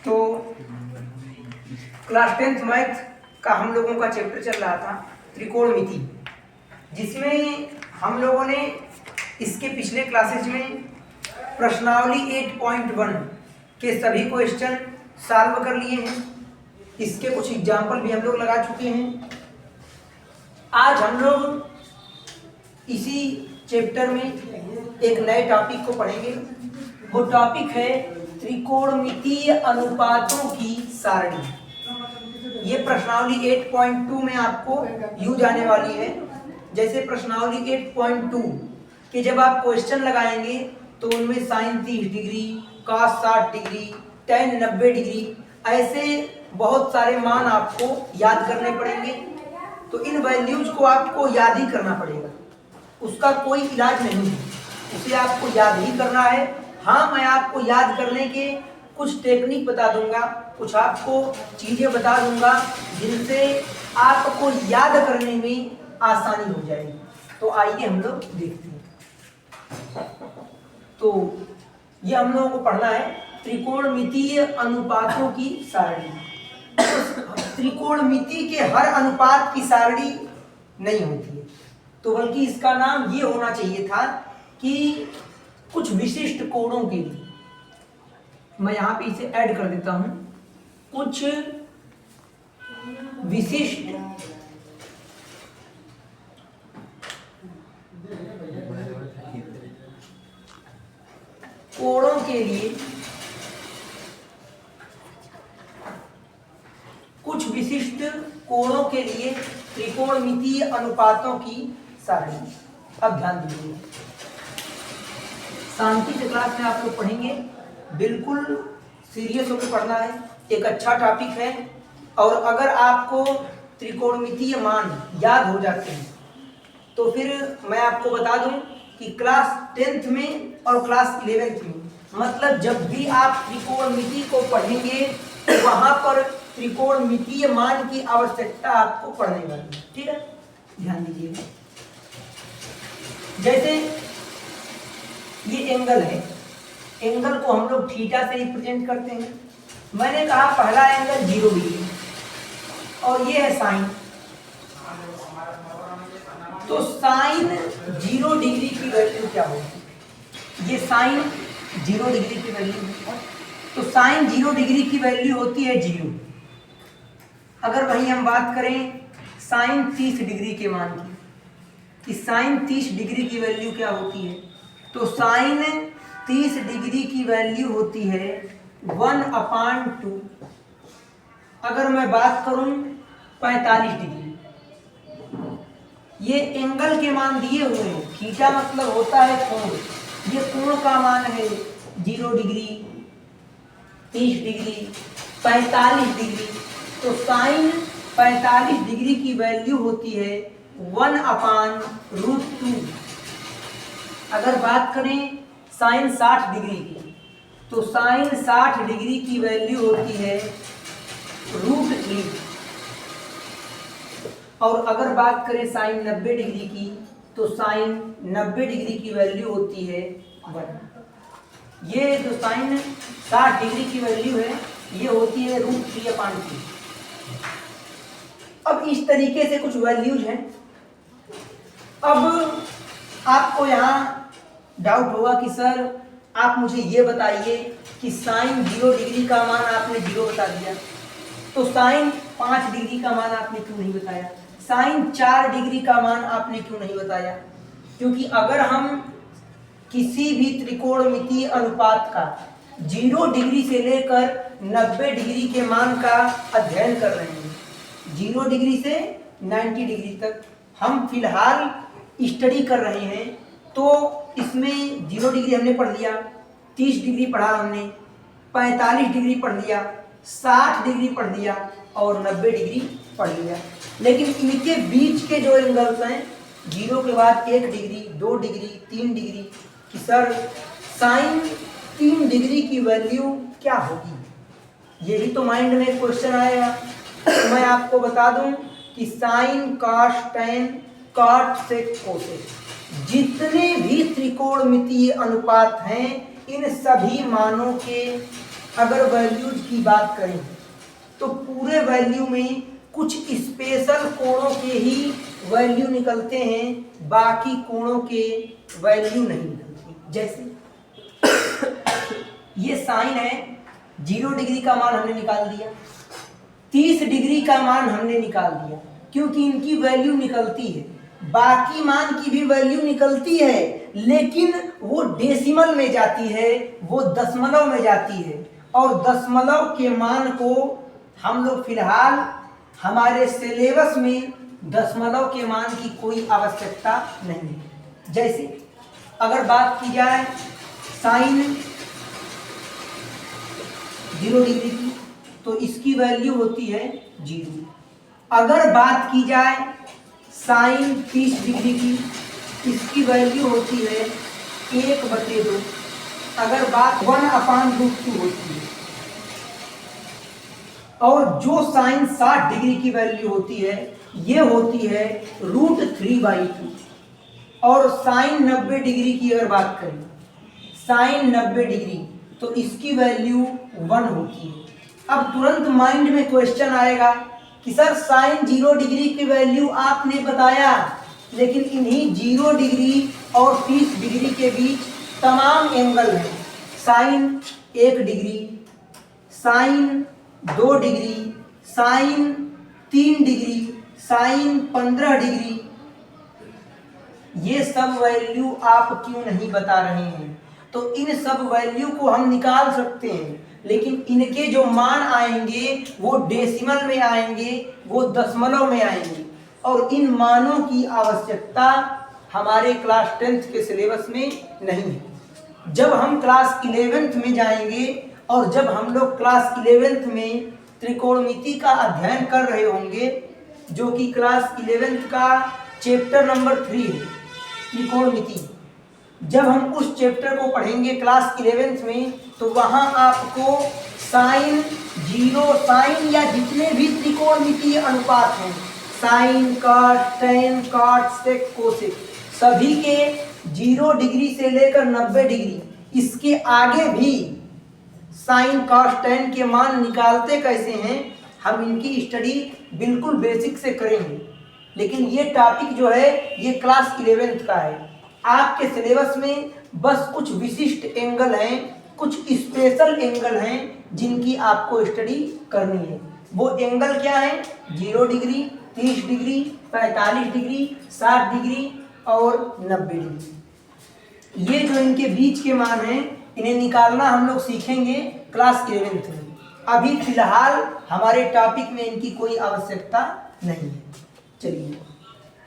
तो class 10th math का हम लोगों का चैप्टर चल रहा था त्रिकोणमिति, जिसमें हम लोगों ने इसके पिछले क्लासेज में प्रश्नावली 8.1 के सभी क्वेश्चन सॉल्व कर लिए हैं। इसके कुछ एग्जाम्पल भी हम लोग लगा चुके हैं। आज हम लोग इसी चैप्टर में एक नए टॉपिक को पढ़ेंगे। वो टॉपिक है त्रिकोणमितीय अनुपातों की सारणी। ये प्रश्नावली 8.2 में आपको यूज आने वाली है। जैसे प्रश्नावली 8.2 के जब आप क्वेश्चन लगाएंगे तो उनमें sine 30 degree, cos 60 degree, tan 90 degree, ऐसे बहुत सारे मान आपको याद करने पड़ेंगे। तो इन वैल्यूज को आपको याद ही करना पड़ेगा, उसका कोई इलाज नहीं है, उसे आपको याद ही करना है। हाँ, मैं आपको याद करने के कुछ टेक्निक बता दूंगा, कुछ आपको चीज़ें बता दूंगा जिनसे आपको याद करने में आसानी हो जाएगी। तो आइए हम लोग देखते हैं। तो ये हम लोगों को पढ़ना है त्रिकोणमितीय अनुपातों की सारणी। त्रिकोणमिति के हर अनुपात की सारणी नहीं होती है, तो बल्कि इसका नाम ये होना चाहिए था कि कुछ विशिष्ट कोणों के लिए। मैं यहाँ पे इसे ऐड कर देता हूं, कुछ विशिष्ट कोणों के लिए, कुछ विशिष्ट कोणों के लिए त्रिकोणमितीय अनुपातों की सारणी। अब ध्यान दीजिए, शांति से क्लास में आप लोग पढ़ेंगे, बिल्कुल सीरियस होकर पढ़ना है। एक अच्छा टॉपिक है, और अगर आपको त्रिकोणमितीय मान याद हो जाते हैं तो फिर मैं आपको बता दूं कि क्लास 10th में और क्लास 11th में, मतलब जब भी आप त्रिकोणमिति को पढ़ेंगे तो वहां पर त्रिकोणमितीय मान की आवश्यकता आपको पढ़ने वाली है। ठीक है, ध्यान दीजिए। जैसे ये एंगल है, एंगल को हम लोग थीटा से रिप्रेजेंट करते हैं। मैंने कहा पहला एंगल 0 डिग्री और ये है साइन। तो साइन 0 डिग्री की वैल्यू क्या होगी? ये साइन 0 डिग्री की वैल्यू है, तो साइन 0 डिग्री की वैल्यू होती है 0। अगर वहीं हम बात करें साइन 30 डिग्री के मान की, कि साइन 30 डिग्री की वैल्यू क्या होती है, तो साइन 30 डिग्री की वैल्यू होती है 1/2। अगर मैं बात करूं 45 डिग्री, ये एंगल के मान दिए हुए हैं। थीटा मतलब होता है कोण, ये कोण का मान है 0 डिग्री, 30 डिग्री, 45 डिग्री। तो साइन 45 डिग्री की वैल्यू होती है 1/√2। अगर बात करें साइन 60 डिग्री की, तो साइन 60 डिग्री की वैल्यू होती है √3। और अगर बात करें साइन 90 डिग्री की, तो साइन 90 डिग्री की वैल्यू होती है 1। ये जो साइन 60 डिग्री की वैल्यू है ये होती है √3/3। अब इस तरीके से कुछ वैल्यूज हैं। अब आपको यहाँ डाउट होगा कि सर आप मुझे ये बताइए कि साइन 0 डिग्री का मान आपने 0 बता दिया, तो साइन 5 डिग्री का मान आपने क्यों नहीं बताया? साइन 4 डिग्री का मान आपने क्यों नहीं बताया? क्योंकि अगर हम किसी भी त्रिकोणमितीय अनुपात का 0 डिग्री से लेकर 90 डिग्री के मान का अध्ययन कर रहे हैं, 0 डिग्री से 90 डिग्री तक हम फिलहाल स्टडी कर रहे हैं, तो इसमें 0 डिग्री हमने पढ़ लिया, 30 डिग्री पढ़ा हमने, 45 डिग्री पढ़ लिया, 60 डिग्री पढ़ लिया और 90 डिग्री पढ़ लिया। लेकिन इनके बीच के जो एंगल्स हैं, 0 के बाद 1 डिग्री, 2 डिग्री, 3 डिग्री, कि सर साइन 3 डिग्री की वैल्यू क्या होगी? ये भी तो माइंड में क्वेश्चन आएगा। तो मैं आपको बता दूं कि साइन, कॉस, टैन, कॉट, सेक, कोसेक, जितने भी त्रिकोणमितीय अनुपात हैं, इन सभी मानों के अगर वैल्यूज की बात करें तो पूरे वैल्यू में कुछ स्पेशल कोणों के ही वैल्यू निकलते हैं, बाकी कोणों के वैल्यू नहीं निकलते। जैसे ये साइन है, 0 डिग्री का मान हमने निकाल दिया, 30 डिग्री का मान हमने निकाल दिया, क्योंकि इनकी वैल्यू निकलती है। बाकी मान की भी वैल्यू निकलती है, लेकिन वो डेसिमल में जाती है, वो दशमलव में जाती है। और दशमलव के मान को हम लोग फिलहाल हमारे सिलेबस में दशमलव के मान की कोई आवश्यकता नहीं है। जैसे अगर बात की जाए साइन 0 डिग्री की, तो इसकी वैल्यू होती है 0। अगर बात की जाए साइन 30 डिग्री की, इसकी वैल्यू होती है 1/2। अगर बात 1/√2 होती है। और जो साइन 60 डिग्री की वैल्यू होती है, ये होती है √3/2। और साइन 90 डिग्री की अगर बात करें, साइन 90 डिग्री, तो इसकी वैल्यू 1 होती है। अब तुरंत माइंड में क्वेश्चन आएगा कि सर साइन 0 डिग्री की वैल्यू आपने बताया, लेकिन इन्हीं 0 डिग्री और 30 डिग्री के बीच तमाम एंगल हैं। Sine 1 degree, sine 2 degree, sine 3 degree, sine 15 degree. ये सब वैल्यू आप क्यों नहीं बता रहे हैं? तो इन सब वैल्यू को हम निकाल सकते हैं, लेकिन इनके जो मान आएंगे वो डेसिमल में आएंगे, वो दशमलव में आएंगे। और इन मानों की आवश्यकता हमारे क्लास 10th के सिलेबस में नहीं है। जब हम क्लास 11th में जाएंगे और जब हम लोग क्लास 11th में त्रिकोणमिति का अध्ययन कर रहे होंगे, जो कि क्लास 11th का चैप्टर नंबर 3 है, त्रिकोणमिति। जब हम उस चैप्टर को पढ़ेंगे क्लास 11th में, तो वहाँ आपको साइन 0, साइन या जितने भी त्रिकोणमितीय अनुपात हैं, साइन, कॉट, टेन, कॉट, सेक, कोसेक, सभी के 0 डिग्री से लेकर 90 डिग्री, इसके आगे भी साइन, कॉस, टेन के मान निकालते कैसे हैं, हम इनकी स्टडी बिल्कुल बेसिक से करेंगे। लेकिन ये टॉपिक जो है ये क्लास 11th का है। आपके सिलेबस में बस कुछ विशिष्ट एंगल हैं, कुछ स्पेशल एंगल हैं जिनकी आपको स्टडी करनी है। वो एंगल क्या है? 0 डिग्री, 30 डिग्री, 45 डिग्री, 60 डिग्री और 90 डिग्री। ये जो इनके बीच के मान हैं, इन्हें निकालना हम लोग सीखेंगे क्लास 11th में। अभी फिलहाल हमारे टॉपिक में इनकी कोई आवश्यकता नहीं है। चलिए,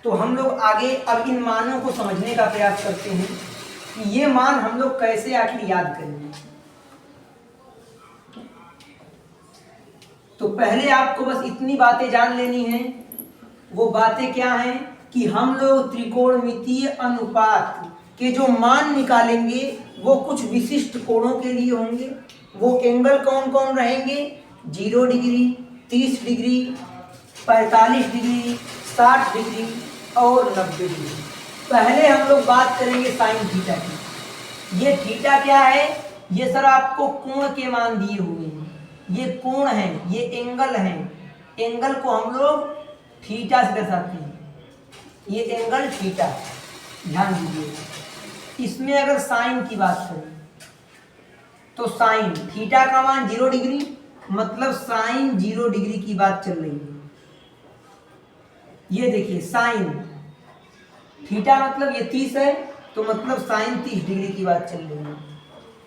तो हम लोग आगे अब इन मानों को समझने का प्रयास करते हैं कि ये मान हम लोग कैसे आखिर याद करेंगे। तो पहले आपको बस इतनी बातें जान लेनी है। वो बातें क्या हैं कि हम लोग त्रिकोणमितीय अनुपात के जो मान निकालेंगे वो कुछ विशिष्ट कोणों के लिए होंगे। वो एंगल कौन कौन रहेंगे? 0 डिग्री, 30 डिग्री, 45 डिग्री, 60 डिग्री और 90 डिग्री। पहले हम लोग बात करेंगे साइन थीटा की। ये थीटा क्या है? ये सर आपको कोण के मान दिए हुए हैं। ये कोण है, ये एंगल है। एंगल को हम लोग थीटा से दर्शाते हैं। ये एंगल थीटा, ध्यान दीजिए। इसमें अगर साइन की बात करें तो साइन थीटा का मान 0 डिग्री, मतलब साइन 0 डिग्री की बात चल रही है। ये देखिए साइन थीटा मतलब ये 30 है, तो मतलब साइन 30 डिग्री की बात चल रही है।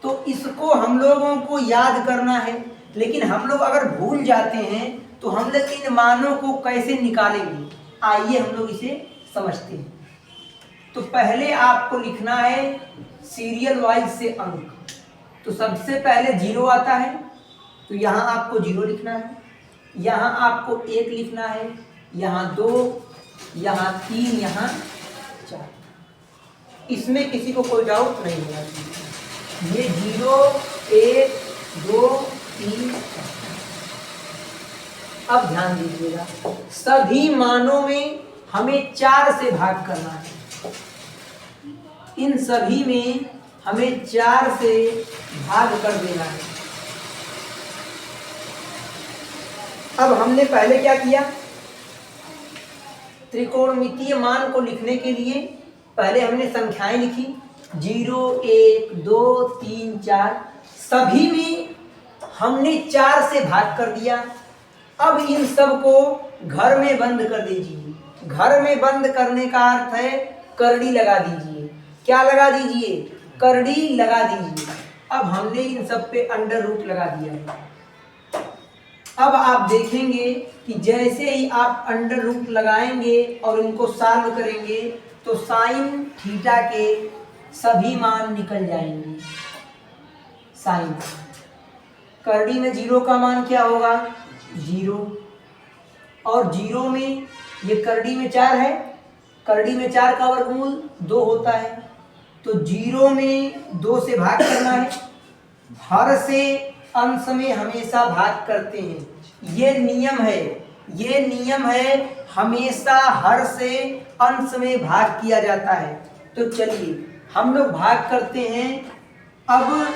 तो इसको हम लोगों को याद करना है, लेकिन हम लोग अगर भूल जाते हैं तो हम लोग इन मानों को कैसे निकालेंगे? आइए हम लोग इसे समझते हैं। तो पहले आपको लिखना है सीरियल वाइज से अंक। तो सबसे पहले 0 आता है, तो यहाँ आपको 0 लिखना है, यहाँ आपको 1 लिखना है, यहाँ 2, यहाँ 3, यहाँ 4। इसमें किसी को कोई डाउट नहीं होना चाहिए। ये 0, 1, 2, 3, 4। अब ध्यान दीजिएगा, सभी मानों में हमें 4 से भाग करना है। इन सभी में हमें 4 से भाग कर देना है। अब हमने पहले क्या किया, त्रिकोणमितीय मान को लिखने के लिए पहले हमने संख्याएं लिखी 0, 1, 2, 3, 4, सभी में हमने 4 से भाग कर दिया। अब इन सब को घर में बंद कर दीजिए। घर में बंद करने का अर्थ है करड़ी लगा दीजिए। क्या लगा दीजिए? करड़ी लगा दीजिए। अब हमने इन सब पे अंडर रूट लगा दिया है। अब आप देखेंगे कि जैसे ही आप अंडर रूट लगाएंगे और इनको सॉल्व करेंगे तो साइन थीटा के सभी मान निकल जाएंगे। साइन करड़ी में 0 का मान क्या होगा? 0, और 0 में ये करड़ी में 4 है, करड़ी में 4 का वर्गमूल 2 होता है, तो 0 में 2 से भाग करना है। हर से अंश में हमेशा भाग करते हैं, ये नियम है, ये नियम है, हमेशा हर से अंश में भाग किया जाता है। तो चलिए हम लोग भाग करते हैं। अब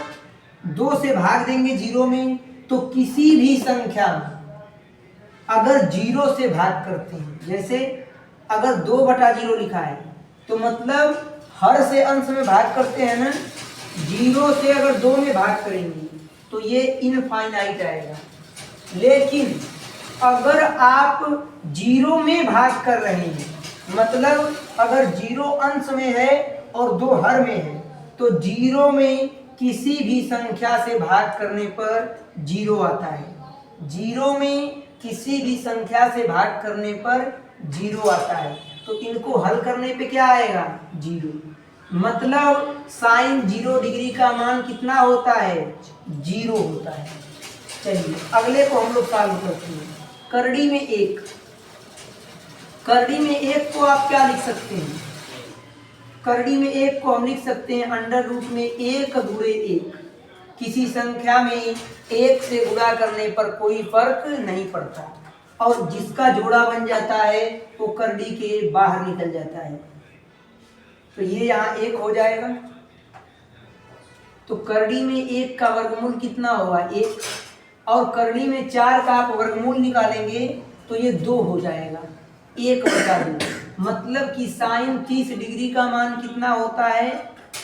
2 से भाग देंगे 0 में, तो किसी भी संख्या में अगर 0 से भाग करते हैं, जैसे अगर 2/0 लिखा है तो मतलब हर से अंश में भाग करते हैं ना, 0 से अगर 2 में भाग करेंगे तो ये इनफाइनाइट आएगा। लेकिन अगर आप 0 में भाग कर रहे हैं, मतलब अगर 0 अंश में है और 2 हर में है, तो 0 में किसी भी संख्या से भाग करने पर 0 आता है। 0 में किसी भी संख्या से भाग करने पर 0 आता है, तो इनको हल करने पे क्या आएगा? 0। मतलब साइन 0 डिग्री का मान कितना होता है? 0 होता है। चलिए अगले को हम लोग सॉल्व करते हैं। करड़ी में 1, करड़ी में 1 को आप क्या लिख सकते हैं? करड़ी में 1 को हम लिख सकते हैं अंडर रूट में 1 गुणे 1। किसी संख्या में 1 से गुणा करने पर कोई फर्क नहीं पड़ता, और जिसका जोड़ा बन जाता है वो करड़ी के बाहर निकल जाता है। तो ये यहाँ 1 हो जाएगा, तो करड़ी में 1 का वर्गमूल कितना होगा? 1, और करड़ी में 4 का आप वर्गमूल निकालेंगे तो ये 2 हो जाएगा। 1/2, मतलब कि साइन 30 डिग्री का मान कितना होता है?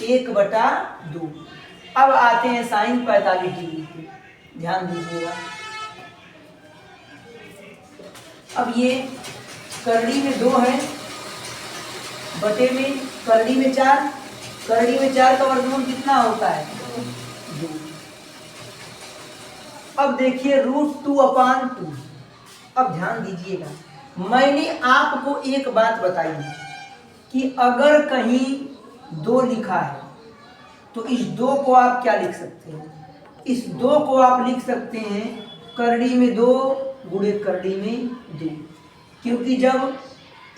1/2। अब आते हैं साइन 45 डिग्री पे, ध्यान दीजिएगा। अब ये करड़ी में 2 है, बटे में करड़ी में 4, करड़ी में 4 का वर्गमूल कितना होता है? 2। अब देखिए √2/2। अब ध्यान दीजिएगा, मैंने आपको एक बात बताई कि अगर कहीं 2 लिखा है तो इस 2 को आप क्या लिख सकते हैं? इस 2 को आप लिख सकते हैं करड़ी में 2 गुणे करड़ी में 2, क्योंकि जब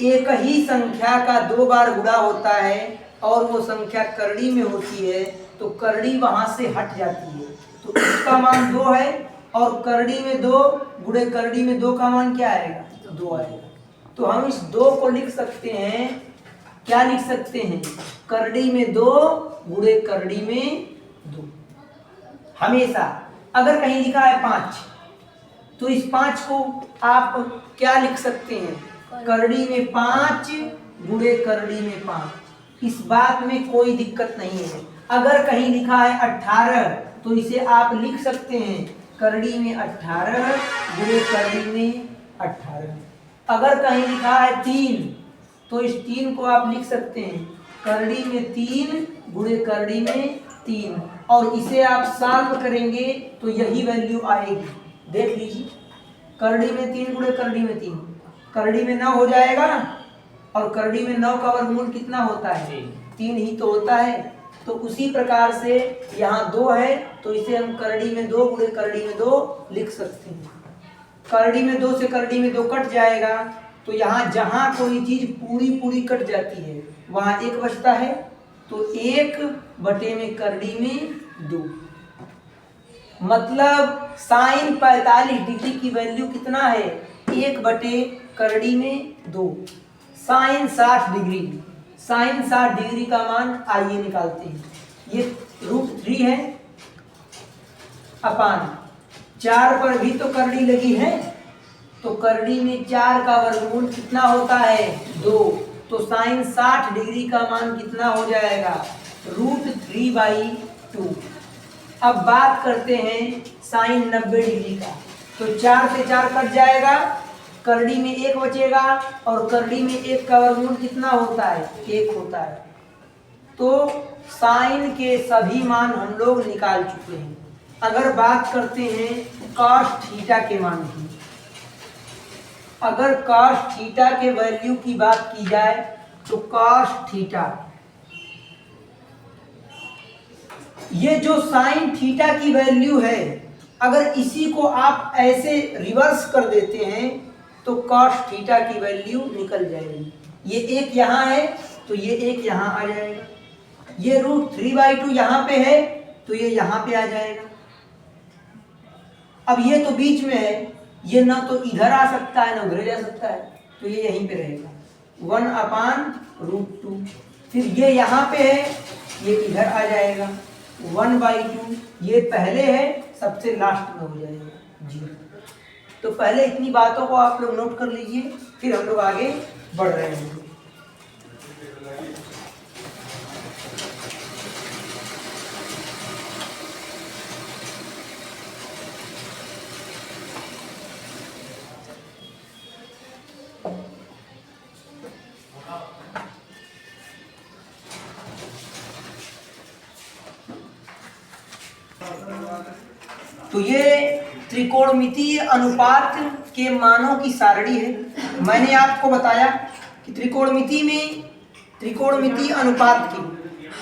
एक ही संख्या का 2 बार गुणा होता है और वो संख्या करड़ी में होती है तो करड़ी वहां से हट जाती है, तो इसका मान 2 है, और करड़ी में 2 गुणे करड़ी में 2 का मान क्या आएगा? 2 आएगा। तो हम इस 2 को लिख सकते हैं, क्या लिख सकते हैं? करड़ी में 2 गुणे करड़ी में 2। हमेशा अगर कहीं लिखा है 5 तो इस 5 को आप क्या लिख सकते हैं? करड़ी में 5 गुणे करड़ी में 5। इस बात में कोई दिक्कत नहीं है। अगर कहीं लिखा है 18 तो इसे आप लिख सकते हैं करड़ी में 18 गुणे करड़ी में 18। अगर कहीं लिखा है 3 तो इस 3 को आप लिख सकते हैं करड़ी में 3 गुणे करड़ी में 3, और इसे आप सॉल्व करेंगे तो यही वैल्यू आएगी। देख लीजिए, करड़ी में 3 गुणे करड़ी में 3, करड़ी में 9 हो जाएगा, और करड़ी में 9 का वर्गमूल कितना होता है? 3 ही तो होता है। तो उसी प्रकार से यहाँ 2 है तो इसे हम करड़ी में 2 गुणे करड़ी में 2 लिख सकते हैं। करड़ी में 2 से करड़ी में 2 कट जाएगा, तो यहाँ जहाँ कोई चीज पूरी पूरी कट जाती है वहाँ 1 बचता है, तो 1 बटे में करड़ी में 2। मतलब साइन 45 डिग्री की वैल्यू कितना है? 1 बटे करड़ी में 2। साइन 60 डिग्री, साइन 60 डिग्री का मान आइए निकालते हैं। ये √3 है अपान 4 पर भी तो करड़ी लगी है, तो करड़ी में 4 का वर्गमूल कितना होता है 2, तो साइन 60 डिग्री का मान कितना हो जाएगा √3/2। अब बात करते हैं साइन 90 डिग्री का, तो 4 से 4 कट जाएगा, करड़ी में 1 बचेगा और करड़ी में 1 का वर्गमूल कितना होता है 1 होता है। तो साइन के सभी मान हम लोग निकाल चुके हैं। अगर बात करते हैं कॉस थीटा के मान की, अगर कॉस थीटा के वैल्यू की बात की जाए तो कॉस थीटा, ये जो साइन थीटा की वैल्यू है, अगर इसी को आप ऐसे रिवर्स कर देते हैं तो कॉस थीटा की वैल्यू निकल जाएगी। ये 1 यहाँ है तो ये 1 यहाँ आ जाएगा, ये √3/2 यहाँ पे है तो ये यहाँ पे आ जाएगा। अब ये तो बीच में है, ये ना तो इधर आ सकता है ना उधर जा सकता है, तो ये यहीं पे रहेगा 1/√2। फिर ये यहाँ पे है, ये इधर आ जाएगा 1/2, ये पहले है सबसे लास्ट में हो जाएगा 0। तो पहले इतनी बातों को आप लोग नोट कर लीजिए, फिर हम लोग आगे बढ़ रहे हैं। तो ये त्रिकोणमितीय अनुपात के मानों की सारणी है। मैंने आपको बताया कि त्रिकोणमितीय अनुपात की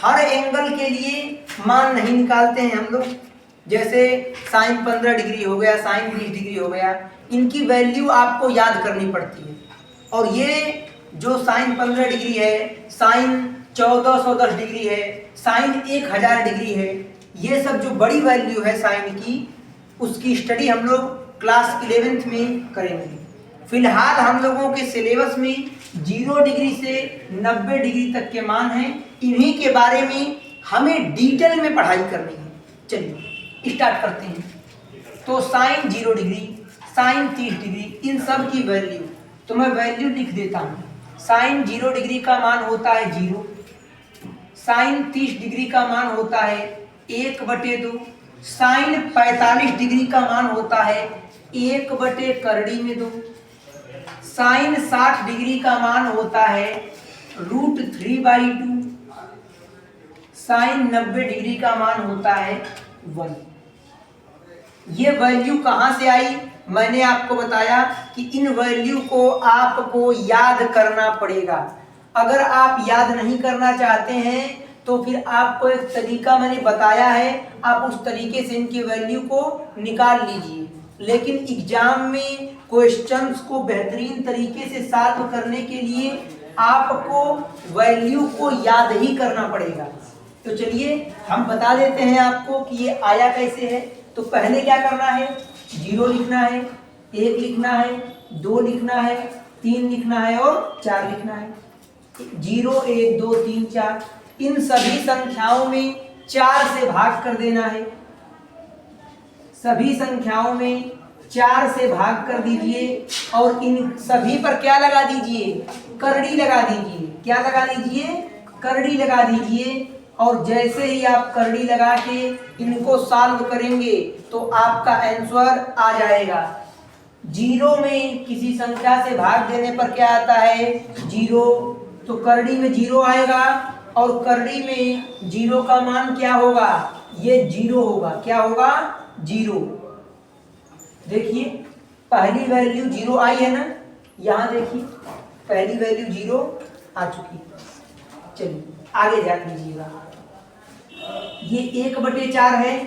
हर एंगल के लिए मान नहीं निकालते हैं हम लोग। जैसे साइन 15 डिग्री हो गया, साइन 20 डिग्री हो गया, इनकी वैल्यू आपको याद करनी पड़ती है। और ये जो साइन 15 डिग्री है, साइन 1410 डिग्री है, साइन 1000 डिग्री है, ये सब जो बड़ी वैल्यू है साइन की, उसकी स्टडी हम लोग क्लास 11th में करेंगे। फिलहाल हम लोगों के सिलेबस में 0 डिग्री से 90 डिग्री तक के मान हैं, इन्हीं के बारे में हमें डिटेल में पढ़ाई करनी है। चलिए स्टार्ट करते हैं। तो साइन 0 डिग्री, साइन 30 डिग्री, इन सब की वैल्यू तो मैं वैल्यू लिख देता हूँ। साइन 0 डिग्री का मान होता है 0, साइन 30 डिग्री का मान होता है 1/2, साइन 45 डिग्री का मान होता है 1/2, साइन 60 डिग्री का मान होता है √3/2, साइन 90 डिग्री का मान होता है 1। ये वैल्यू कहाँ से आई? मैंने आपको बताया कि इन वैल्यू को आपको याद करना पड़ेगा। अगर आप याद नहीं करना चाहते हैं तो फिर आपको एक तरीका मैंने बताया है, आप उस तरीके से इनकी वैल्यू को निकाल लीजिए। लेकिन एग्जाम में क्वेश्चंस को बेहतरीन तरीके से सॉल्व करने के लिए आपको वैल्यू को याद ही करना पड़ेगा। तो चलिए हम बता देते हैं आपको कि ये आया कैसे है। तो पहले क्या करना है, 0 लिखना है, 1 लिखना है, 2 लिखना है, 3 लिखना है और 4 लिखना है। 0, 1, 2, 3, 4, इन सभी संख्याओं में 4 से भाग कर देना है। सभी संख्याओं में 4 से भाग कर दीजिए और इन सभी पर क्या लगा दीजिए, करड़ी लगा दीजिए। क्या लगा दीजिए, करड़ी लगा दीजिए। और जैसे ही आप करड़ी लगा के इनको सॉल्व करेंगे तो आपका आंसर आ जाएगा। 0 में किसी संख्या से भाग देने पर क्या आता है, 0, तो करड़ी में 0 आएगा और करड़ी में 0 का मान क्या होगा, ये 0 होगा। क्या होगा, 0। देखिए पहली वैल्यू 0 आई है ना, यहाँ देखिए पहली वैल्यू 0 आ चुकी है। चलिए आगे ध्यान दीजिएगा। ये 1/4 है,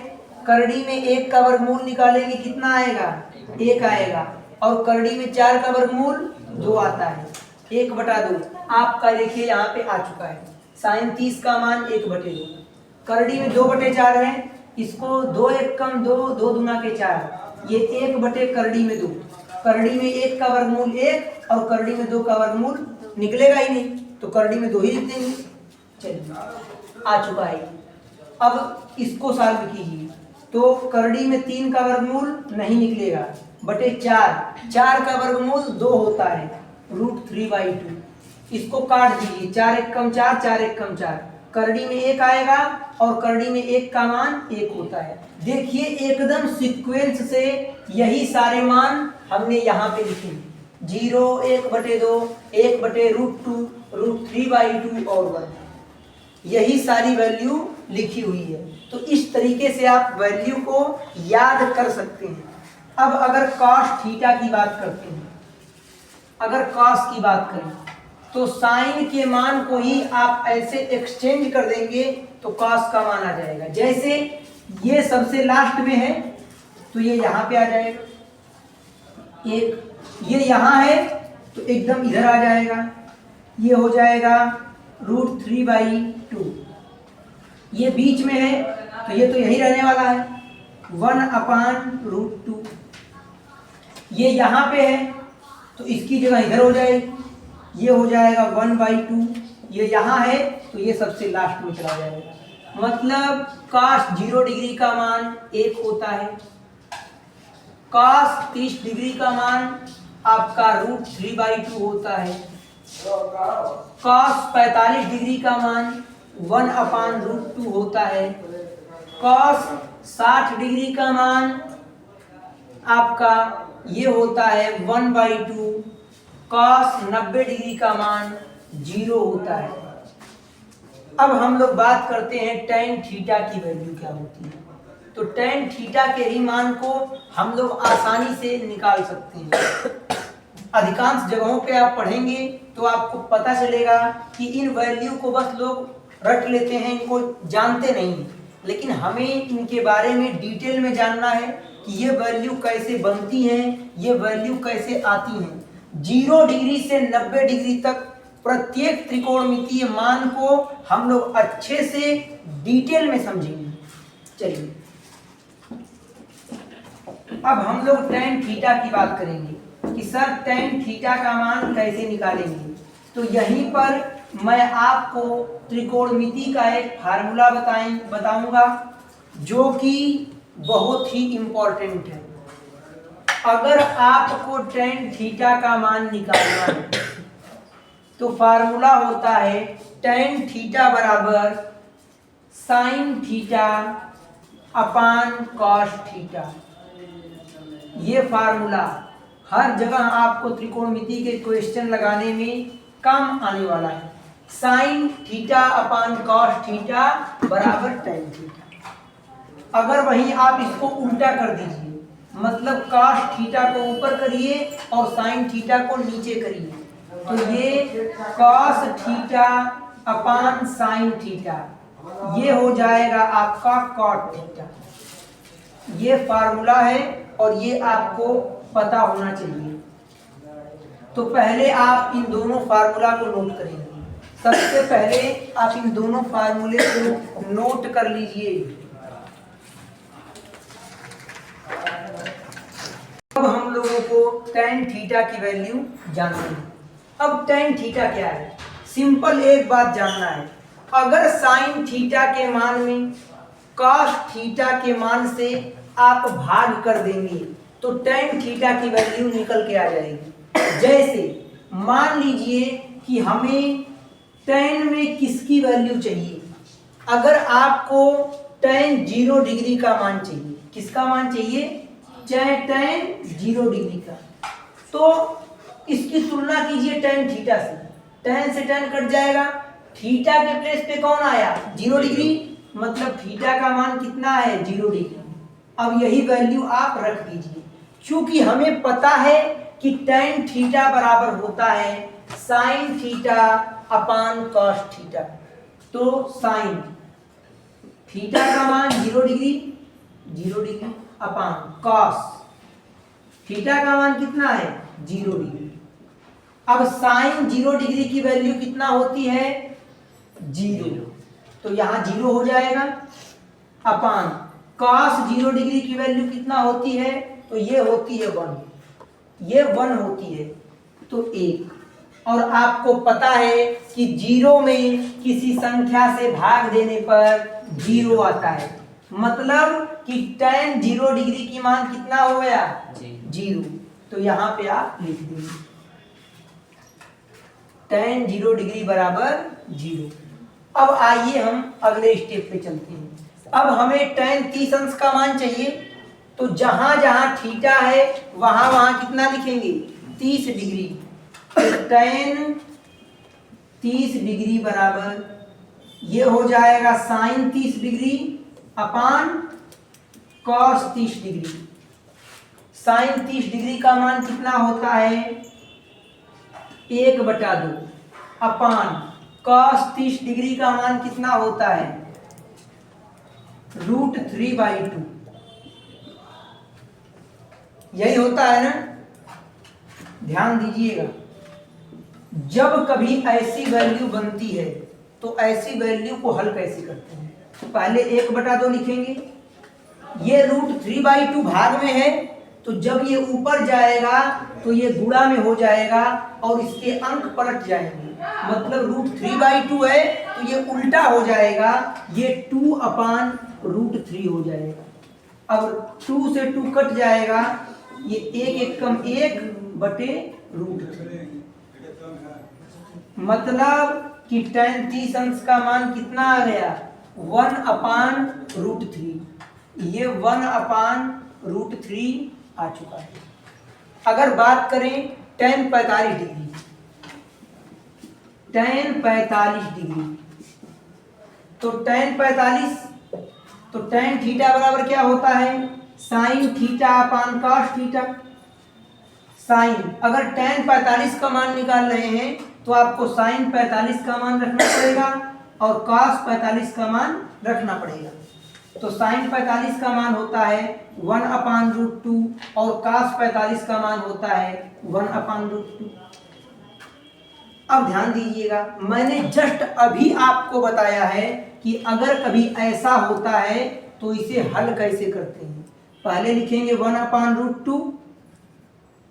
करड़ी में 1 का वर्गमूल निकालेंगे कितना आएगा, 1 आएगा। और करड़ी में 4 का वर्गमूल 2 आता है, 1/2 आपका देखिए यहाँ पे आ चुका है। साइन 30 का मान 1/2, करड़ी में 2/4 है, इसको 2 1 कम 2, 2 दूना के 4, ये 1 करड़ी में 2, करड़ी में 1 का वर्गमूल 1 और करड़ी में 2 का वर्गमूल निकलेगा ही नहीं, तो करड़ी में 2 ही लिख देंगे। चलिए आ चुका है। अब इसको सॉल्व कीजिए। तो करड़ी में 3 का वर्गमूल नहीं निकलेगा, बटे 4, 4 का वर्गमूल 2 होता है, √3/2। इसको काट दीजिए, 4 1 कम 4, 4 1 कम 4, करड़ी में 1 आएगा और करड़ी में 1 का मान 1 होता है। देखिए एकदम सीक्वेंस से यही सारे मान हमने यहाँ पे लिखे, 0, 1/2, 1/√2, √3/2 और 1, यही सारी वैल्यू लिखी हुई है। तो इस तरीके से आप वैल्यू को याद कर सकते हैं। अब अगर cos थीटा की बात करते हैं, अगर cos की बात करें तो साइन के मान को ही आप ऐसे एक्सचेंज कर देंगे तो cos का मान आ जाएगा। जैसे ये सबसे लास्ट में है तो ये यहाँ पे आ जाएगा, एक ये यहाँ है तो एकदम इधर आ जाएगा, ये हो जाएगा √3/2। ये बीच में है तो ये तो यही रहने वाला है, 1/√2। ये यहाँ पे है तो इसकी जगह इधर हो जाएगी, ये हो जाएगा 1/2। ये यहाँ है तो ये सबसे लास्ट में चला जाएगा। मतलब cos 0 डिग्री का मान 1 होता है, cos 30 डिग्री का मान आपका √3/2 होता है, cos 45 डिग्री का मान 1/√2 होता है, cos 60 डिग्री का मान आपका ये होता है 1/2, cos 90 डिग्री का मान 0 होता है। अब हम लोग बात करते हैं tan थीटा की वैल्यू क्या होती है। तो tan थीटा के ही मान को हम लोग आसानी से निकाल सकते हैं। अधिकांश जगहों पे आप पढ़ेंगे तो आपको पता चलेगा कि इन वैल्यू को बस लोग रट लेते हैं, इनको जानते नहीं, लेकिन हमें इनके बारे में डिटेल में जानना है कि ये वैल्यू कैसे बनती हैं, ये वैल्यू कैसे आती हैं। 0 डिग्री से 90 डिग्री तक प्रत्येक त्रिकोणमितीय मान को हम लोग अच्छे से डिटेल में समझेंगे। चलिए अब हम लोग tan थीटा की बात करेंगे कि सर tan थीटा का मान कैसे निकालेंगे। तो यहीं पर मैं आपको त्रिकोणमिति का एक फार्मूला बताऊंगा जो कि बहुत ही इम्पोर्टेंट है। अगर आपको tan थीटा का मान निकालना है तो फार्मूला होता है tan थीटा बराबर sin theta upon cos theta. ये फार्मूला हर जगह आपको त्रिकोणमिति के क्वेश्चन लगाने में काम आने वाला है। sin theta upon cos theta बराबर tan थीटा। अगर वहीं आप इसको उल्टा कर दीजिए, मतलब cos थीटा को ऊपर करिए और sin थीटा को नीचे करिए, तो ये cos theta upon sin theta, ये हो जाएगा आपका cot थीटा। ये फार्मूला है और ये आपको पता होना चाहिए। तो पहले आप इन दोनों फार्मूला को नोट करेंगे। सबसे पहले आप इन दोनों फार्मूले को नोट कर लीजिए। अब हम लोगों को tan थीटा की वैल्यू जाननी है। अब tan थीटा क्या है, सिंपल एक बात जानना है। अगर sin थीटा के मान में cos थीटा के मान से आप भाग कर देंगे तो tan थीटा की वैल्यू निकल के आ जाएगी। जैसे मान लीजिए कि हमें tan में किसकी वैल्यू चाहिए, अगर आपको tan 0 डिग्री का मान चाहिए, किसका मान चाहिए, चाहे tan 0 डिग्री का, तो इसकी तुलना कीजिए tan थीटा से। tan से tan कट जाएगा, थीटा के प्लेस पे कौन आया, 0 डिग्री, मतलब थीटा का मान कितना है, 0 डिग्री। अब यही वैल्यू आप रख दीजिए। चूंकि हमें पता है कि tan थीटा बराबर होता है sin theta upon cos theta, तो sin थीटा का मान 0 डिग्री अपान cos थीटा का मान कितना है, 0 डिग्री। अब sin 0 डिग्री की वैल्यू कितना होती है, 0, तो यहाँ 0 हो जाएगा, अपान cos 0 डिग्री की वैल्यू कितना होती है, तो ये होती है 1, ये 1 होती है, तो 1। और आपको पता है कि 0 में किसी संख्या से भाग देने पर 0 आता है, मतलब कि tan 0 डिग्री की मान कितना हो गया? 0। तो यहाँ पे आप लिख देंगे tan 0 डिग्री बराबर 0। अब आइए हम अगले स्टेप पे चलते हैं। अब हमें tan 30 अंश का मान चाहिए, तो जहां जहां थीटा है वहां वहां कितना लिखेंगे? 30 डिग्री। तो tan 30 डिग्री बराबर ये हो जाएगा sin 30 डिग्री अपान cos 30 डिग्री। sin 30 डिग्री का मान कितना होता है? 1/2 अपान cos 30 डिग्री का मान कितना होता है? √3/2। यही होता है ना? ध्यान दीजिएगा, जब कभी ऐसी वैल्यू बनती है तो ऐसी वैल्यू को हल कैसे करते हैं? तो पहले 1/2 लिखेंगे, ये √3/2 भाग में है, तो जब ये ऊपर जाएगा तो ये गुणा में हो जाएगा और इसके अंक पलट जाएंगे। मतलब √3/2 है तो ये उल्टा हो जाएगा, ये 2/√3 हो जाएगा। अब 2 से 2 कट जाएगा, ये 1 1 कम 1/√3। मतलब कि tan 30 अंश का मान कितना आ गया? 1/√3। ये 1/√3 आ चुका है। अगर बात करें tan 45 डिग्री, tan 45 डिग्री, तो tan 45, तो tan थीटा बराबर क्या होता है? sin theta upon cos theta. sin, अगर tan 45 का मान निकाल रहे हैं तो आपको sin 45 का मान रखना पड़ेगा और cos 45 का मान रखना पड़ेगा। तो sin 45 का मान होता है 1/√2 और cos 45 का मान होता है 1/√2। अब ध्यान दीजिएगा, मैंने जस्ट अभी आपको बताया है कि अगर कभी ऐसा होता है तो इसे हल कैसे करते हैं। पहले लिखेंगे 1/√2,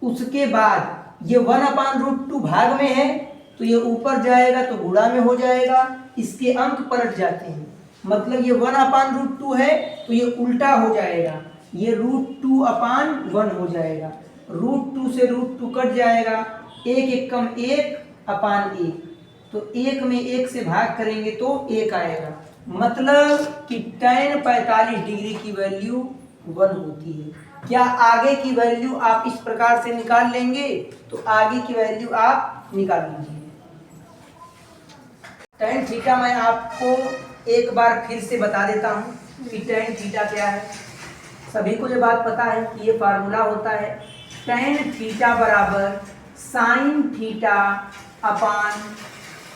उसके बाद ये 1/√2 भाग में है तो ये ऊपर जाएगा तो गुणा में हो जाएगा, इसके अंक पलट जाते हैं। मतलब ये 1/√2 है तो ये उल्टा हो जाएगा, ये √2/1 हो जाएगा। √2 से √2 कट जाएगा, 1 1 कम 1/1, तो 1 में 1 से भाग करेंगे तो 1 आएगा। मतलब कि tan 45 डिग्री की वैल्यू 1 होती है। क्या आगे की वैल्यू आप इस प्रकार से निकाल लेंगे? तो आगे की वैल्यू आप निकाल लीजिए। tan थीटा मैं आपको एक बार फिर से बता देता हूँ कि tan थीटा क्या है। सभी को ये बात पता है कि ये फार्मूला होता है tan थीटा बराबर sin theta upon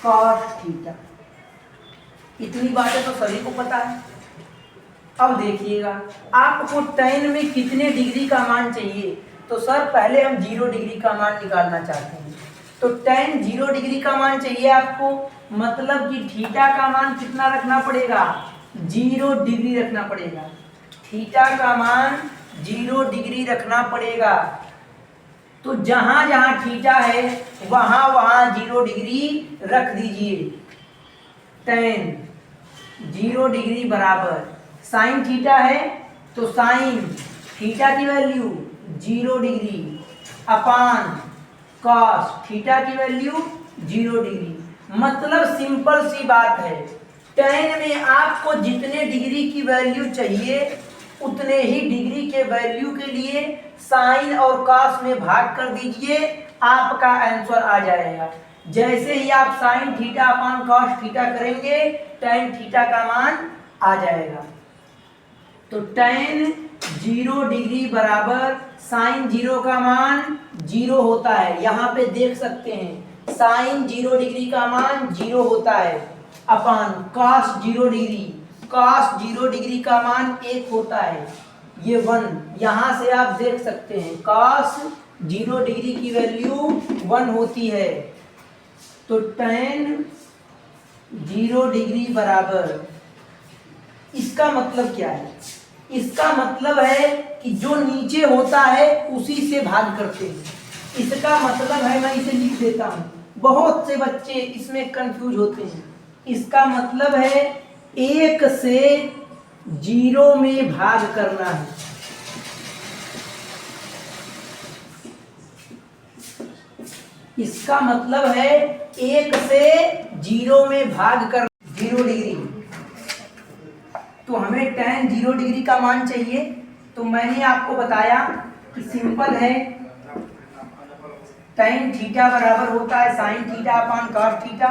cos theta. इतनी बातें तो सभी को पता है। अब देखिएगा, आपको tan में कितने डिग्री का मान चाहिए? तो सर पहले हम 0 डिग्री का मान निकालना चाहते हैं, तो tan 0 डिग्री का मान चाहिए आपको। मतलब कि थीटा का मान कितना रखना पड़ेगा? 0 डिग्री रखना पड़ेगा। थीटा का मान 0 डिग्री रखना पड़ेगा। तो जहां जहां थीटा है वहां वहां 0 डिग्री रख दीजिए। tan 0 डिग्री बराबर साइन थीटा है तो साइन थीटा की वैल्यू 0 डिग्री अपान कॉस थीटा की वैल्यू 0 डिग्री। मतलब सिंपल सी बात है, tan में आपको जितने डिग्री की वैल्यू चाहिए उतने ही डिग्री के वैल्यू के लिए साइन और कॉस में भाग कर दीजिए, आपका आंसर आ जाएगा। जैसे ही आप sine theta upon cos theta करेंगे tan थीटा का मान आ जाएगा। तो tan 0 डिग्री बराबर साइन 0 का मान 0 होता है। यहाँ पे देख सकते हैं साइन 0 डिग्री का मान 0 होता है अपान कॉस 0 डिग्री, कॉस 0 डिग्री का मान 1 होता है, ये 1। यहाँ से आप देख सकते हैं कॉस 0 डिग्री की वैल्यू 1 होती है। तो tan 0 डिग्री बराबर, इसका मतलब क्या है? इसका मतलब है कि जो नीचे होता है उसी से भाग करते हैं। इसका मतलब है, मैं इसे लिख देता हूँ, बहुत से बच्चे इसमें कंफ्यूज होते हैं। इसका मतलब है 1 से जीरो में भाग करना है। इसका मतलब है 1 से 0 में भाग कर 0 डिग्री। तो हमें tan 0 डिग्री का मान चाहिए। तो मैंने आपको बताया कि सिंपल है, tan थीटा बराबर होता है sin theta upon cos theta.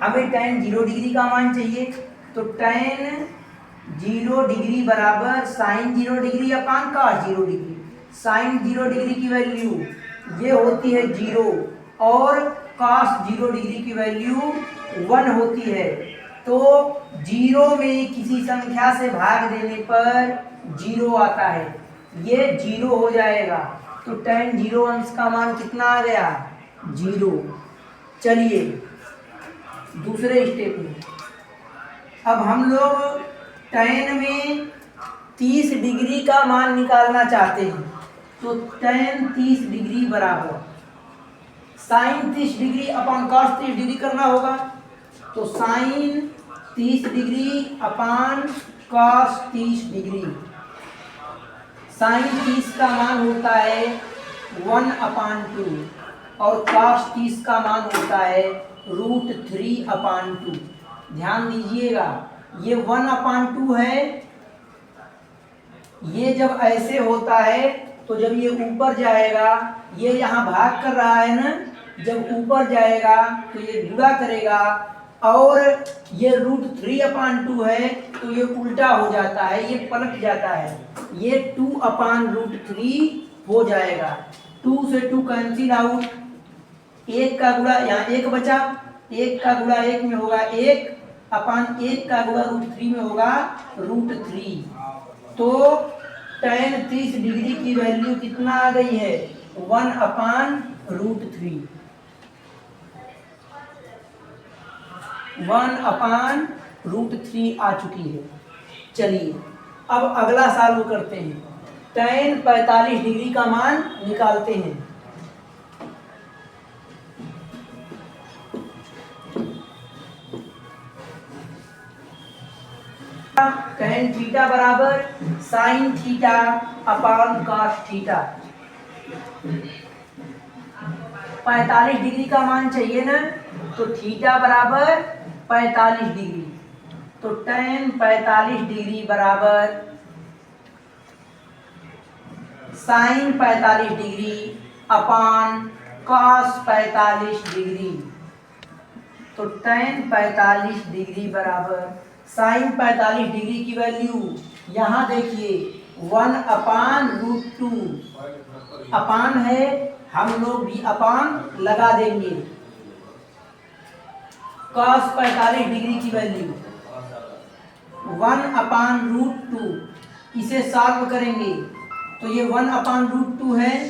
हमें tan 0 डिग्री का मान चाहिए, तो tan 0 डिग्री बराबर sin 0 डिग्री अपान cos 0 डिग्री। sin 0 डिग्री की वैल्यू ये होती है 0 और cos 0 डिग्री की वैल्यू 1 होती है। तो 0 में किसी संख्या से भाग देने पर 0 आता है, ये 0 हो जाएगा। तो tan 0 अंश का मान कितना आ गया? 0। चलिए दूसरे स्टेप में, अब हम लोग tan में 30 डिग्री का मान निकालना चाहते हैं। तो tan 30 डिग्री बराबर sin 30 डिग्री अपान cos 30 डिग्री करना होगा। तो sin 30 डिग्री अपान cos 30 डिग्री। sin 30 का मान होता है 1/2 और cos 30 का मान होता है √3/2। ध्यान दीजिएगा, ये 1/2 है। ये जब ऐसे होता है तो जब ये ऊपर जाएगा, ये यहाँ भाग कर रहा है ना, जब ऊपर जाएगा तो ये गुणा करेगा, और ये √3/2 है तो ये उल्टा हो जाता है, ये पलट जाता है, ये 2/√3 हो जाएगा। 2 से 2 कैंसिल आउट, 1 का गुणा यहाँ 1 बचा, 1 का गुणा 1 में होगा 1/1 का गुणा √3 में होगा √3। तो tan 30 डिग्री की वैल्यू कितना आ गई है? 1/√3। 1/√3 आ चुकी है। चलिए अब अगला सॉल्व करते हैं। tan 45 डिग्री का मान निकालते हैं। tan थीटा बराबर sin theta upon cos theta. 45 degree का मान चाहिए ना, तो थीटा बराबर 45 डिग्री। तो tan 45 डिग्री बराबर sin 45 डिग्री अपान cos 45 डिग्री। तो tan 45 डिग्री बराबर sin 45 डिग्री की वैल्यू यहाँ देखिए 1/√2 अपान है, हम लोग भी अपान लगा देंगे। cos 45 डिग्री की वैल्यू 1/√2, इसे सॉल्व करेंगे तो ये 1/√2 है,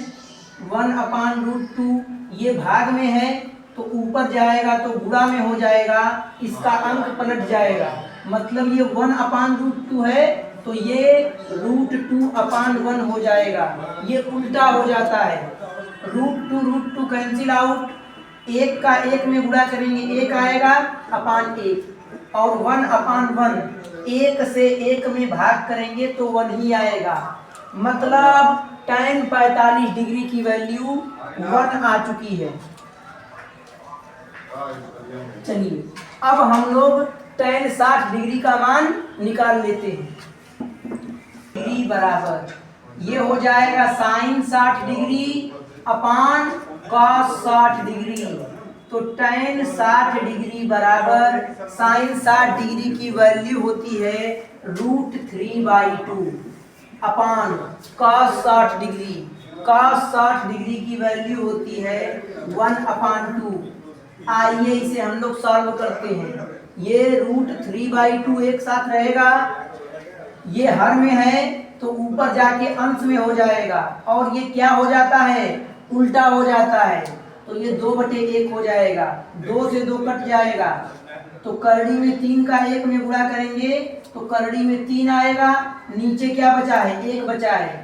1/√2 ये भाग में है तो ऊपर जाएगा तो गुणा में हो जाएगा, इसका अंक पलट जाएगा, मतलब ये 1/√2 है तो ये √2/1 हो जाएगा, ये उल्टा हो जाता है। √2 कैंसिल आउट, 1 का 1 में गुणा करेंगे 1 आएगा अपान 1, और 1/1 1 से 1 में भाग करेंगे तो 1 ही आएगा, मतलब tan 45 डिग्री की वैल्यू 1 आ चुकी है। चलिए अब हम लोग tan 60 डिग्री का मान निकाल लेते हैं। डिग्री बराबर ये हो जाएगा sin 60 डिग्री अपान cos 60 डिग्री। तो tan 60 डिग्री बराबर sin 60 डिग्री की वैल्यू होती है √3/2 अपान cos 60 डिग्री। cos 60 डिग्री की वैल्यू होती है 1/2। आइए इसे हम लोग सॉल्व करते हैं। ये √3/2 एक साथ रहेगा, ये हर में है तो ऊपर जाके अंश में हो जाएगा, और ये क्या हो जाता है? उल्टा हो जाता है, तो ये 2/1 हो जाएगा, 2 से 2 कट जाएगा, तो करड़ी में 3 का 1 में गुणा करेंगे तो करड़ी में 3 आएगा, नीचे क्या बचा है? 1 बचा है।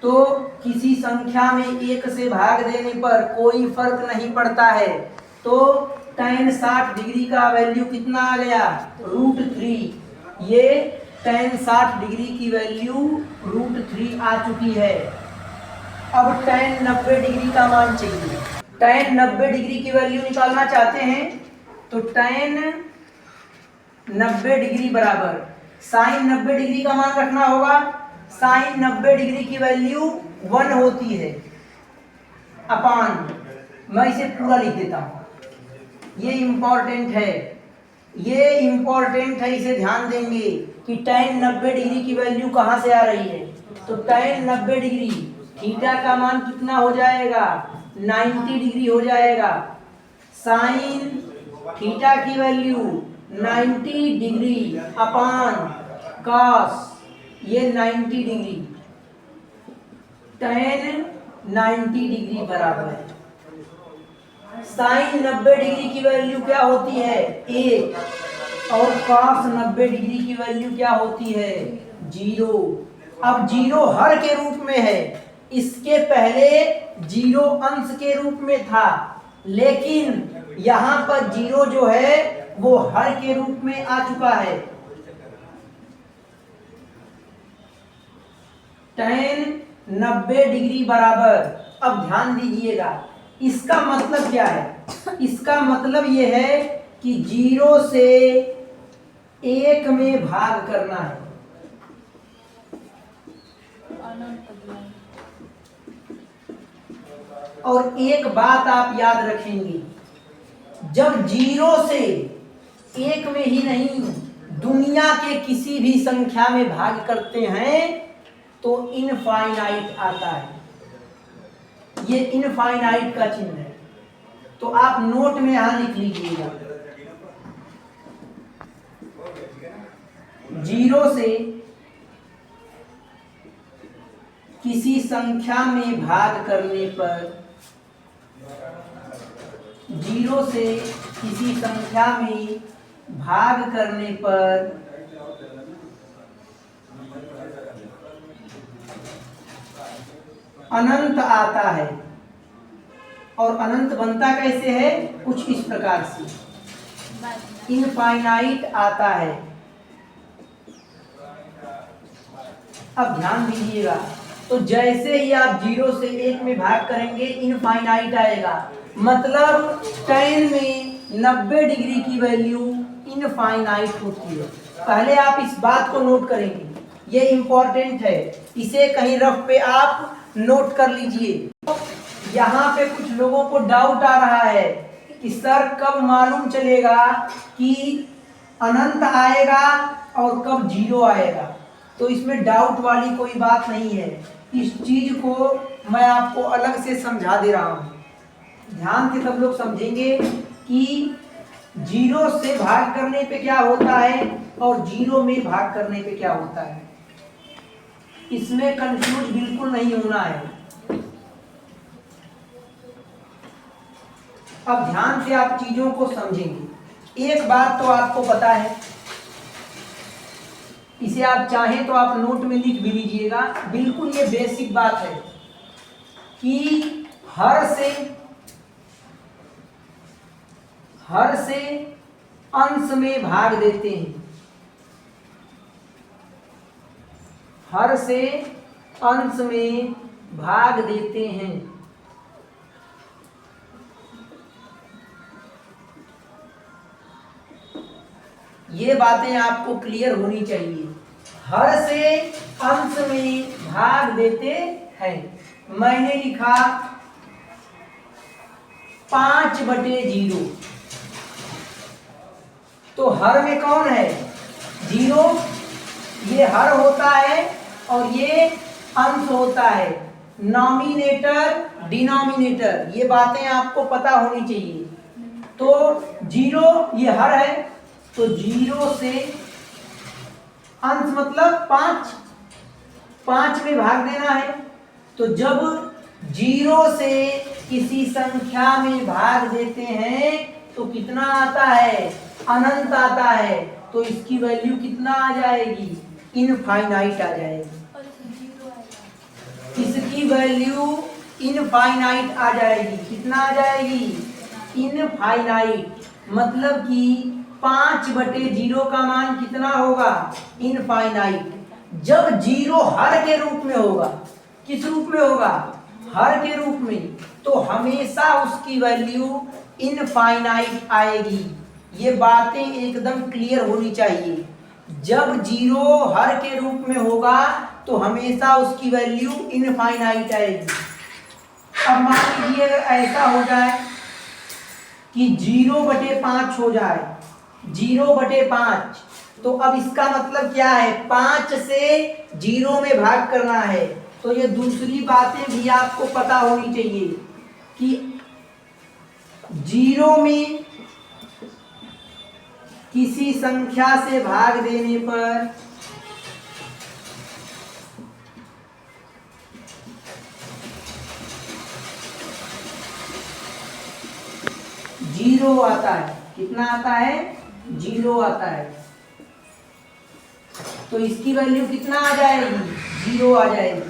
तो किसी संख्या में 1 से भाग देने पर कोई फर्क नहीं पड़ता है, तो tan 60 डिग्री का वैल्यू कितना आ गया? √3। ये tan 60 डिग्री की वैल्यू √3 आ चुकी है। अब tan 90 डिग्री का मान चाहिए। tan 90 डिग्री की वैल्यू निकालना चाहते हैं तो tan 90 डिग्री बराबर sin 90 डिग्री का मान रखना होगा। sin 90 डिग्री की वैल्यू 1 होती है अपान, मैं इसे पूरा लिख देता हूँ, ये इम्पोर्टेंट है, ये इम्पोर्टेंट है, इसे ध्यान देंगे कि tan 90 डिग्री की वैल्यू कहाँ से आ रही है। तो tan 90 डिग्री थीटा का मान कितना हो जाएगा, 90 डिग्री हो जाएगा। साइन थीटा की वैल्यू 90 डिग्री अपान कॉस, ये 90 डिग्री, tan 90 डिग्री बराबर है साइन 90 डिग्री की वैल्यू क्या होती है 1 और cos 90 डिग्री की वैल्यू क्या होती है 0। अब 0 हर के रूप में है, इसके पहले 0 अंश के रूप में था, लेकिन यहाँ पर 0 जो है वो हर के रूप में आ चुका है। tan 90 डिग्री बराबर, अब ध्यान दीजिएगा, इसका मतलब क्या है, इसका मतलब ये है कि 0 से 1 में भाग करना है। और एक बात आप याद रखेंगे, जब 0 से 1 में ही नहीं, दुनिया के किसी भी संख्या में भाग करते हैं तो इनफाइनाइट आता है, ये इनफाइनाइट का चिन्ह है। तो आप नोट में यहां लिख लीजिएगा, 0 से किसी संख्या में भाग करने पर, 0 से किसी संख्या में भाग करने पर अनंत आता है। और अनंत बनता कैसे है, कुछ इस प्रकार से, इनफाइनाइट आता है। अब ध्यान दीजिएगा, तो जैसे ही आप 0 से 1 में भाग करेंगे इनफाइनाइट आएगा, मतलब tan में 90 डिग्री की वैल्यू इनफाइनाइट होती है। पहले आप इस बात को नोट करेंगे, ये इंपॉर्टेंट है, इसे कहीं रफ पे आप नोट कर लीजिए। यहाँ पे कुछ लोगों को डाउट आ रहा है कि सर कब मालूम चलेगा कि अनंत आएगा और कब 0 आएगा। तो इसमें डाउट वाली कोई बात नहीं है, इस चीज को मैं आपको अलग से समझा दे रहा हूँ, ध्यान से सब लोग समझेंगे कि 0 से भाग करने पे क्या होता है और 0 में भाग करने पे क्या होता है, इसमें कंफ्यूज बिल्कुल नहीं होना है। अब ध्यान से आप चीजों को समझेंगे। एक बात तो आपको पता है, इसे आप चाहें तो आप नोट में लिख भी लीजिएगा, बिल्कुल ये बेसिक बात है कि हर से अंश में भाग देते हैं, हर से अंश में भाग देते हैं। ये बातें आपको क्लियर होनी चाहिए, हर से अंश में भाग देते हैं। मैंने लिखा 5/0, तो हर में कौन है 0, ये हर होता है और ये अंश होता है, नॉमिनेटर डिनोमिनेटर, ये बातें आपको पता होनी चाहिए। तो 0 ये हर है, तो 0 से अंश मतलब 5 में भाग देना है। तो जब 0 से किसी संख्या में भाग देते हैं तो कितना आता है, अनंत आता है, तो इसकी वैल्यू कितना आ जाएगी, इनफाइनाइट आ जाएगी, इसकी वैल्यू इनफाइनाइट आ जाएगी। कितना आ जाएगी, इनफाइनाइट, मतलब कि 5/0 का मान कितना होगा? इनफाइनाइट। जब जीरो हर के रूप में होगा, किस रूप में होगा? हर के रूप में, तो हमेशा उसकी वैल्यू इनफाइनाइट आएगी। ये बातें एकदम क्लियर होनी चाहिए। जब जीरो हर के रूप में होगा तो हमेशा उसकी वैल्यू इनफाइनाइट आएगी। अब मान लीजिए अगर ऐसा हो जाए कि 0/5 हो जाए, 0/5, तो अब इसका मतलब क्या है? 5 से 0 में भाग करना है। तो ये दूसरी बातें भी आपको पता होनी चाहिए कि 0 में किसी संख्या से भाग देने पर जीरो आता है। कितना आता है? 0 आता है। तो इसकी वैल्यू कितना आ जाएगी? 0 आ जाएगी।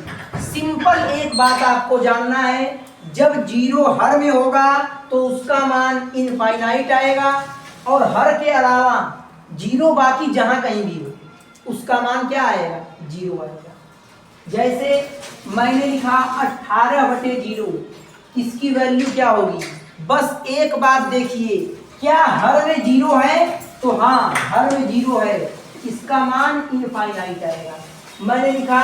सिंपल एक बात आपको जानना है, जब जीरो हर में होगा तो उसका मान इनफाइनाइट आएगा, और हर के अलावा जीरो बाकी जहां कहीं भी हो उसका मान क्या आएगा? 0 आएगा। जैसे मैंने लिखा 18/0, इसकी वैल्यू क्या होगी? बस एक बात देखिए, क्या हर में 0 है? तो हाँ, हर में 0 है, इसका मान इनफाइनाइट आएगा। मैंने लिखा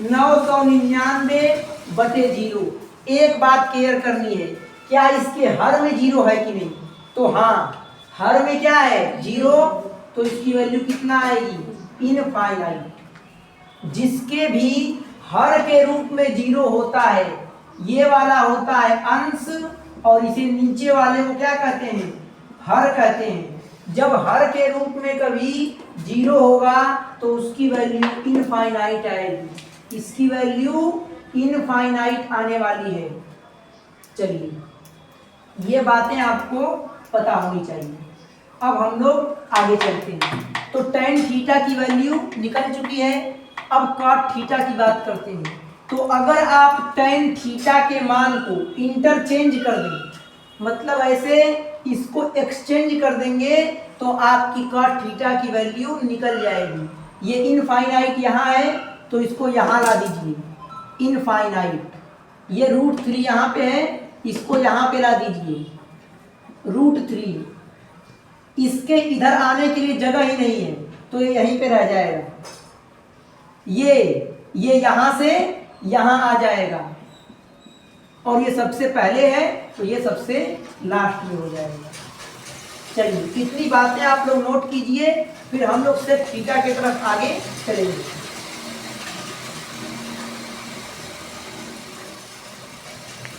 999/0। एक बात क्लियर करनी है, क्या इसके हर में 0 है कि नहीं? तो हाँ, हर में क्या है? 0। तो इसकी वैल्यू कितना आएगी? इनफाइनाइट। जिसके भी हर के रूप में 0 होता है, ये वाला होता है अंश, और इसे नीचे वाले को क्या कहते हैं? हर कहते हैं। जब हर के रूप में कभी 0 होगा तो उसकी वैल्यू इनफाइनाइट आएगी। इसकी वैल्यू इनफाइनाइट आने वाली है। चलिए, ये बातें आपको पता होनी चाहिए। अब हम लोग आगे चलते हैं। तो tan थीटा की वैल्यू निकल चुकी है। अब cot थीटा की बात करते हैं। तो अगर आप tan थीटा के मान को इंटरचेंज कर दें, मतलब ऐसे इसको एक्सचेंज कर देंगे, तो आपकी cot थीटा की वैल्यू निकल जाएगी। ये इनफाइनाइट यहाँ है तो इसको यहाँ ला दीजिए, इनफाइनाइट। ये √3 यहाँ पे है, इसको यहाँ पे ला दीजिए, √3। इसके इधर आने के लिए जगह ही नहीं है तो ये यहीं पे रह जाएगा। ये यहां से यहां आ जाएगा, और ये सबसे पहले है तो ये सबसे लास्ट में हो जाएगा। चलिए, इतनी बातें आप लोग नोट कीजिए, फिर हम लोग सेक थीटा की तरफ आगे चलेंगे।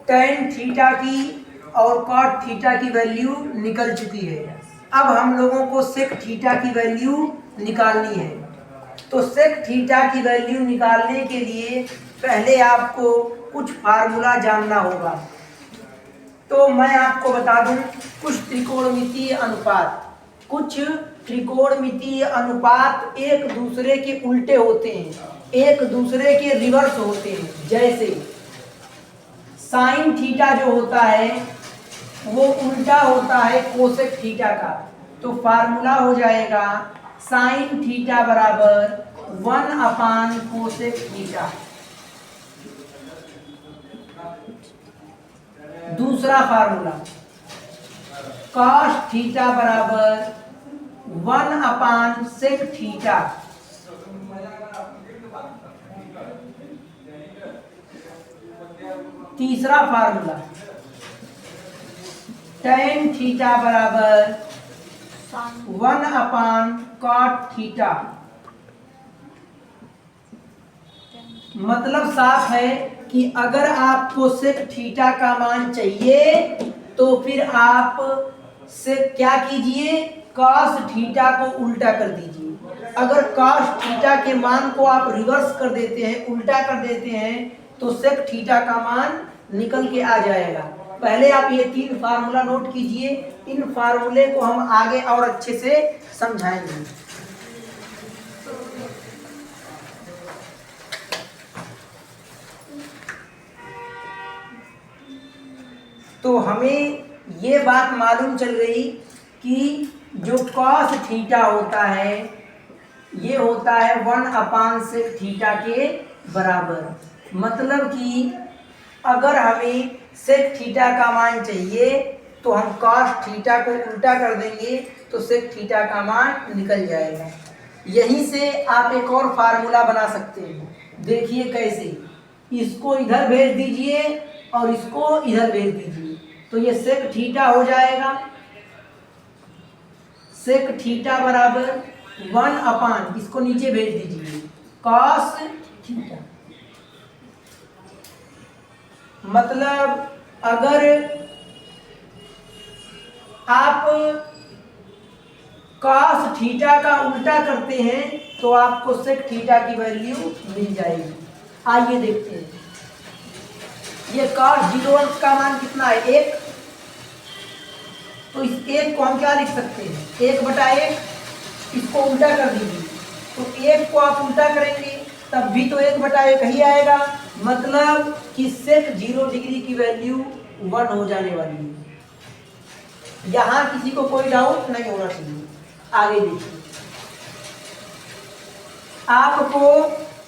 tan थीटा की और cot थीटा की वैल्यू निकल चुकी है। अब हम लोगों को सेक थीटा की वैल्यू निकालनी है। तो सेक थीटा की वैल्यू निकालने के लिए पहले आपको कुछ फार्मूला जानना होगा। तो मैं आपको बता दूं, कुछ त्रिकोणमितीय अनुपात एक दूसरे के उल्टे होते हैं, एक दूसरे के रिवर्स होते हैं। जैसे साइन थीटा जो होता है वो उल्टा होता है कोसेक थीटा का। तो फार्मूला हो जाएगा साइन थीटा बराबर 1 कोसेक थीटा। दूसरा फार्मूला कॉस थीटा बराबर 1 सेक थीटा। तीसरा फार्मूला tan थीटा बराबर 1 cot थीटा। मतलब साफ है कि अगर आपको सेक थीटा का मान चाहिए तो फिर आप से क्या कीजिए, cos थीटा को उल्टा कर दीजिए। अगर cos थीटा के मान को आप रिवर्स कर देते हैं, उल्टा कर देते हैं, तो सेक थीटा का मान निकल के आ जाएगा। पहले आप ये 3 फार्मूला नोट कीजिए, इन फार्मूले को हम आगे और अच्छे से समझाएंगे। तो हमें ये बात मालूम चल गई कि जो cos थीटा होता है ये होता है 1/sec थीटा के बराबर। मतलब कि अगर हमें सेक थीटा का मान चाहिए तो हम cos थीटा को उल्टा कर देंगे तो सेक थीटा का मान निकल जाएगा। यहीं से आप एक और फार्मूला बना सकते हैं। देखिए कैसे, इसको इधर भेज दीजिए और इसको इधर भेज दीजिए तो ये सेक थीटा हो जाएगा। सेक थीटा बराबर 1 इसको नीचे भेज दीजिए cos थीटा। मतलब अगर आप cos थीटा का उल्टा करते हैं तो आपको सेक थीटा की वैल्यू मिल जाएगी। आइए देखते हैं। ये cos 0 का मान कितना है? 1। तो इस 1 को हम क्या लिख सकते हैं? 1/1। इसको उल्टा कर दीजिए तो 1 को आप उल्टा करेंगे तब भी तो 1/1 ही आएगा। मतलब कि सेक 0 डिग्री की वैल्यू 1 हो जाने वाली है। यहां किसी को कोई डाउट नहीं होना चाहिए। आगे देखिए, आपको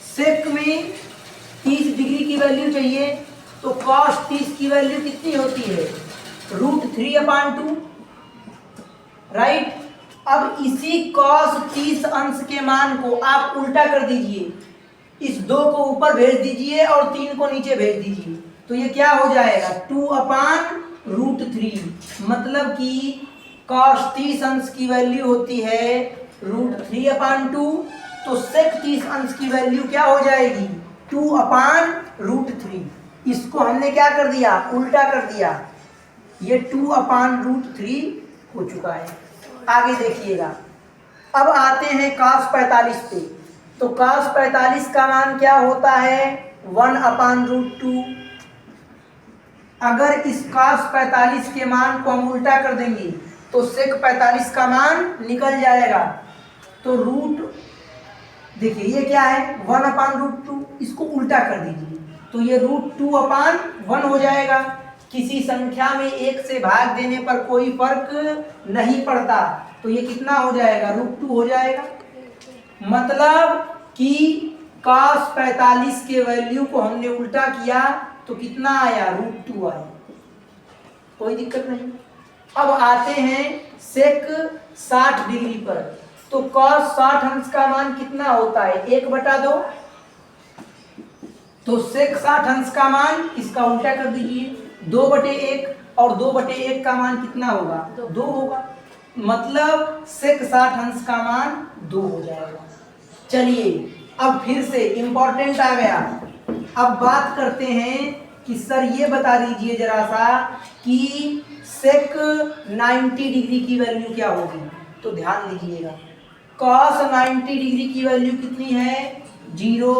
सेक में 30 डिग्री की वैल्यू चाहिए तो cos 30 की वैल्यू कितनी होती है? √3/2, राइट। अब इसी cos 30 अंश के मान को आप उल्टा कर दीजिए, इस 2 को ऊपर भेज दीजिए और 3 को नीचे भेज दीजिए तो ये क्या हो जाएगा? 2/√3। मतलब कि cos 30 अंश की वैल्यू होती है √3/2 तो sec 30 अंश की वैल्यू क्या हो जाएगी? 2/√3। इसको हमने क्या कर दिया? उल्टा कर दिया। ये 2/√3 हो चुका है। आगे देखिएगा, अब आते हैं cos 45 पे। तो cos 45 का मान क्या होता है? 1/√2। अगर इस cos 45 के मान को हम उल्टा कर देंगे तो sec 45 का मान निकल जाएगा। तो रूट देखिए ये क्या है? 1/√2। इसको उल्टा कर दीजिए तो ये √2/1 हो जाएगा। किसी संख्या में 1 से भाग देने पर कोई फर्क नहीं पड़ता तो ये कितना हो जाएगा? √2 हो जाएगा। मतलब कि cos 45 के वैल्यू को हमने उल्टा किया तो कितना आया? √2 आया। कोई दिक्कत नहीं। अब आते हैं सेक 60 डिग्री पर। तो cos 60 अंश का मान कितना होता है? 1/2। तो सेक 60 अंश का मान इसका उल्टा कर दीजिए 2/1 और 2/1 का मान कितना होगा? 2 होगा। मतलब सेक 60 अंश का मान 2 हो जाएगा। चलिए अब फिर से इंपॉर्टेंट आ गया। अब बात करते हैं कि सर ये बता दीजिए जरा सा कि सेक 90 डिग्री की वैल्यू क्या होगी? तो ध्यान दीजिएगा, cos 90 डिग्री की वैल्यू कितनी है? 0।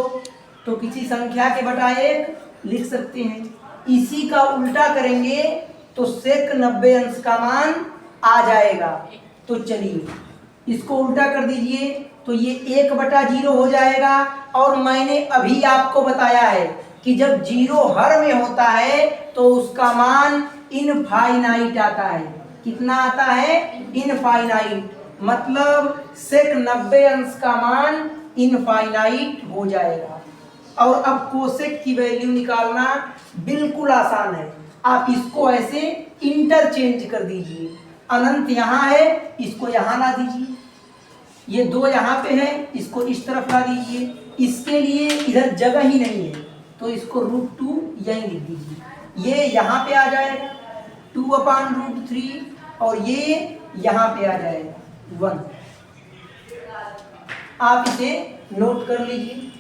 तो किसी संख्या के बटा 1 लिख सकते हैं। इसी का उल्टा करेंगे तो सेक 90 अंश का मान आ जाएगा। तो चलिए इसको उल्टा कर दीजिए तो ये 1/0 हो जाएगा। और मैंने अभी आपको बताया है कि जब 0 हर में होता है तो उसका मान इनफाइनाइट आता है। कितना आता है? इनफाइनाइट। मतलब सेक 90 अंश का मान इनफाइनाइट हो जाएगा। और अब कोसेक की वैल्यू निकालना बिल्कुल आसान है। आप इसको ऐसे इंटरचेंज कर दीजिए। अनंत यहाँ है, इसको यहाँ ला दीजिए। ये 2 यहाँ पे है, इसको इस तरफ ला दीजिए। इसके लिए इधर जगह ही नहीं है तो इसको √2 यहीं लिख दीजिए। ये यहाँ पे आ जाएगा 2/√3 और ये यहाँ पे आ जाएगा 1। आप इसे नोट कर लीजिए।